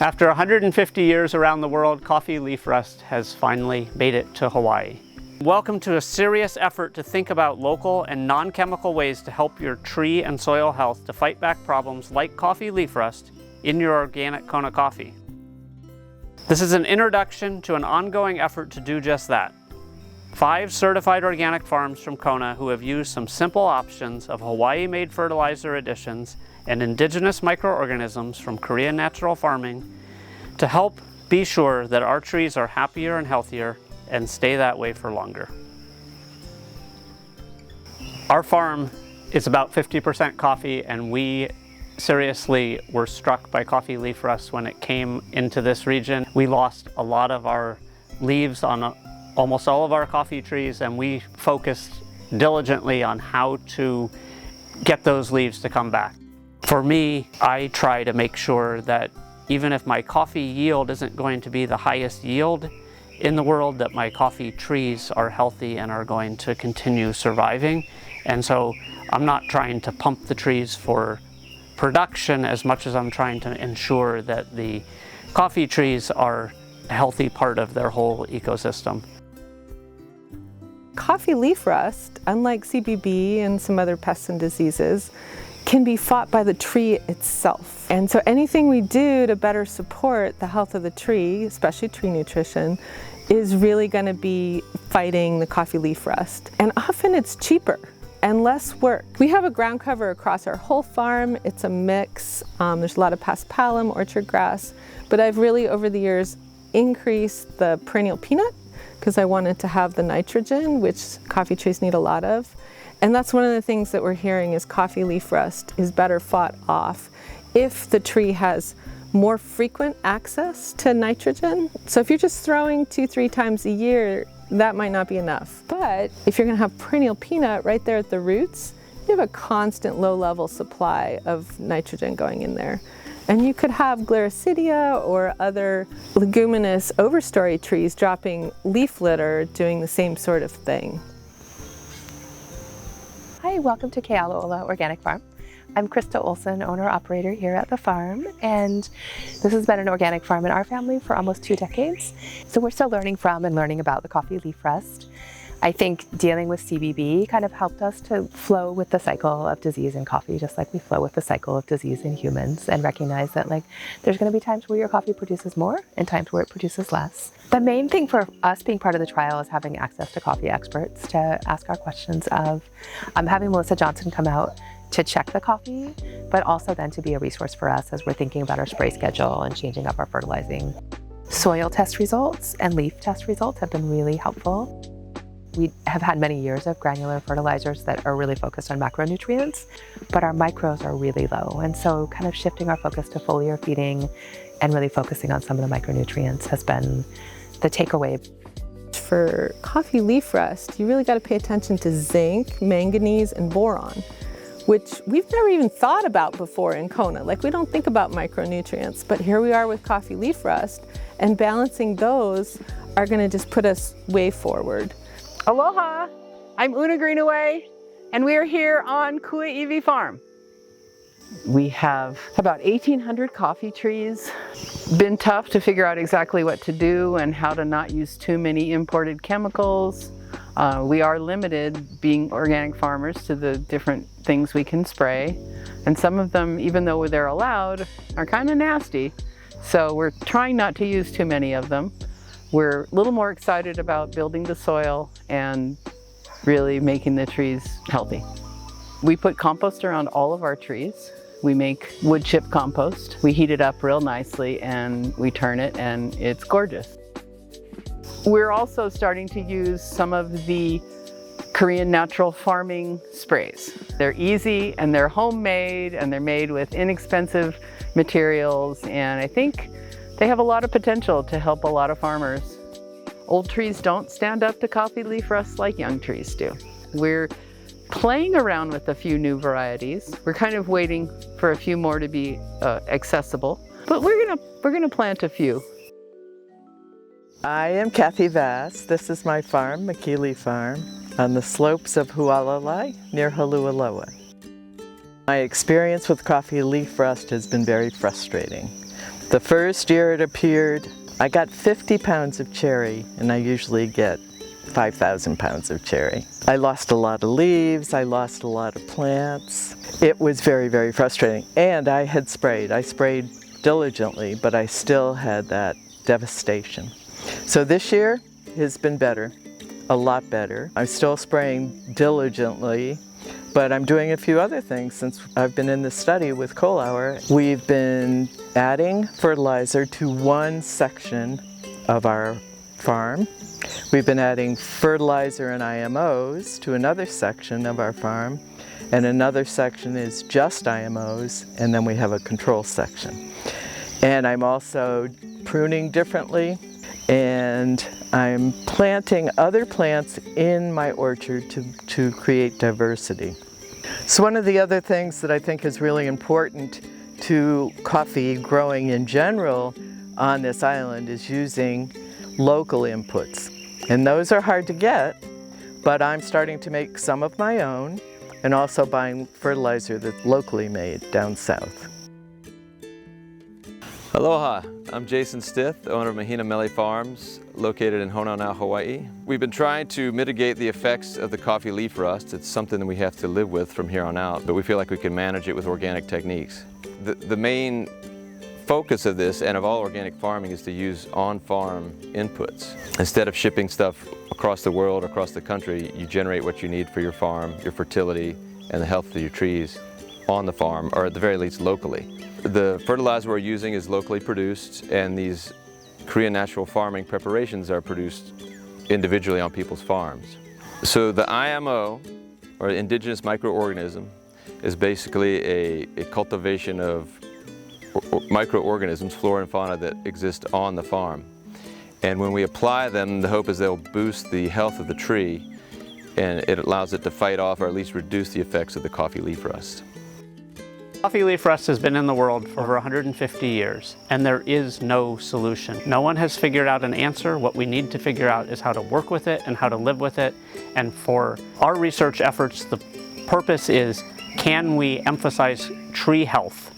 After 150 years around the world, coffee leaf rust has finally made it to Hawaii. Welcome to a serious effort to think about local and non-chemical ways to help your tree and soil health to fight back problems like coffee leaf rust in your organic Kona coffee. This is an introduction to an ongoing effort to do just that. 5 certified organic farms from Kona who have used some simple options of Hawaii-made fertilizer additions and indigenous microorganisms from Korean natural farming to help be sure that our trees are happier and healthier and stay that way for longer. Our farm is about 50% coffee, and we seriously were struck by coffee leaf rust when it came into this region. We lost a lot of our leaves on almost all of our coffee trees, and we focused diligently on how to get those leaves to come back. For me, I try to make sure that even if my coffee yield isn't going to be the highest yield in the world, that my coffee trees are healthy and are going to continue surviving. And so I'm not trying to pump the trees for production as much as I'm trying to ensure that the coffee trees are a healthy part of their whole ecosystem. Coffee leaf rust, unlike CBB and some other pests and diseases, can be fought by the tree itself. And so anything we do to better support the health of the tree, especially tree nutrition, is really going to be fighting the coffee leaf rust. And often it's cheaper and less work. We have a ground cover across our whole farm. It's a mix. There's a lot of paspalum, orchard grass, but I've really over the years increased the perennial peanut because I wanted to have the nitrogen, which coffee trees need a lot of. And that's one of the things that we're hearing is coffee leaf rust is better fought off if the tree has more frequent access to nitrogen. So if you're just throwing 2-3 times a year, that might not be enough. But if you're gonna have perennial peanut right there at the roots, you have a constant low-level supply of nitrogen going in there. And you could have Gliricidia or other leguminous overstory trees dropping leaf litter doing the same sort of thing. Hi, welcome to Kealoha Organic Farm. I'm Krista Olson, owner-operator here at the farm, and this has been an organic farm in our family for almost 2 decades. So we're still learning from and learning about the coffee leaf rust. I think dealing with CBB kind of helped us to flow with the cycle of disease in coffee, just like we flow with the cycle of disease in humans, and recognize that there's going to be times where your coffee produces more and times where it produces less. The main thing for us being part of the trial is having access to coffee experts to ask our questions of having Melissa Johnson come out to check the coffee, but also then to be a resource for us as we're thinking about our spray schedule and changing up our fertilizing. Soil test results and leaf test results have been really helpful. We have had many years of granular fertilizers that are really focused on macronutrients, but our micros are really low. And so kind of shifting our focus to foliar feeding and really focusing on some of the micronutrients has been the takeaway. For coffee leaf rust, you really got to pay attention to zinc, manganese, and boron, which we've never even thought about before in Kona. We don't think about micronutrients, but here we are with coffee leaf rust, and balancing those are going to just put us way forward. Aloha, I'm Una Greenaway, and we are here on Kua'iwi Farm. We have about 1,800 coffee trees. Been tough to figure out exactly what to do and how to not use too many imported chemicals. We are limited, being organic farmers, to the different things we can spray. And some of them, even though they're allowed, are kind of nasty. So we're trying not to use too many of them. We're a little more excited about building the soil and really making the trees healthy. We put compost around all of our trees. We make wood chip compost. We heat it up real nicely and we turn it, and it's gorgeous. We're also starting to use some of the Korean natural farming sprays. They're easy and they're homemade and they're made with inexpensive materials, and I think they have a lot of potential to help a lot of farmers. Old trees don't stand up to coffee leaf rust like young trees do. We're playing around with a few new varieties. We're kind of waiting for a few more to be accessible, but we're gonna plant a few. I am Kathy Vass. This is my farm, Makili Farm, on the slopes of Hualalai near Holualoa. My experience with coffee leaf rust has been very frustrating. The first year it appeared, I got 50 pounds of cherry, and I usually get 5,000 pounds of cherry. I lost a lot of leaves, I lost a lot of plants. It was very, very frustrating. And I had sprayed. I sprayed diligently, but I still had that devastation. So this year has been better, a lot better. I'm still spraying diligently, but I'm doing a few other things since I've been in the study with CTAHR. We've been adding fertilizer to one section of our farm. We've been adding fertilizer and IMOs to another section of our farm, and another section is just IMOs, and then we have a control section. And I'm also pruning differently, and I'm planting other plants in my orchard to create diversity. So one of the other things that I think is really important to coffee growing in general on this island is using local inputs. And those are hard to get, but I'm starting to make some of my own and also buying fertilizer that's locally made down south. Aloha, I'm Jason Stith, owner of Mahina Mele Farms, located in Honolulu, Hawaii. We've been trying to mitigate the effects of the coffee leaf rust. It's something that we have to live with from here on out, but we feel like we can manage it with organic techniques. The main focus of this and of all organic farming is to use on-farm inputs. Instead of shipping stuff across the world, across the country, you generate what you need for your farm, your fertility, and the health of your trees on the farm, or at the very least locally. The fertilizer we're using is locally produced, and these Korean natural farming preparations are produced individually on people's farms. So the IMO, or indigenous microorganism, is basically a cultivation of microorganisms, flora and fauna, that exist on the farm. And when we apply them, the hope is they'll boost the health of the tree, and it allows it to fight off or at least reduce the effects of the coffee leaf rust. Coffee leaf rust has been in the world for over 150 years, and there is no solution. No one has figured out an answer. What we need to figure out is how to work with it and how to live with it. And for our research efforts, the purpose is, can we emphasize tree health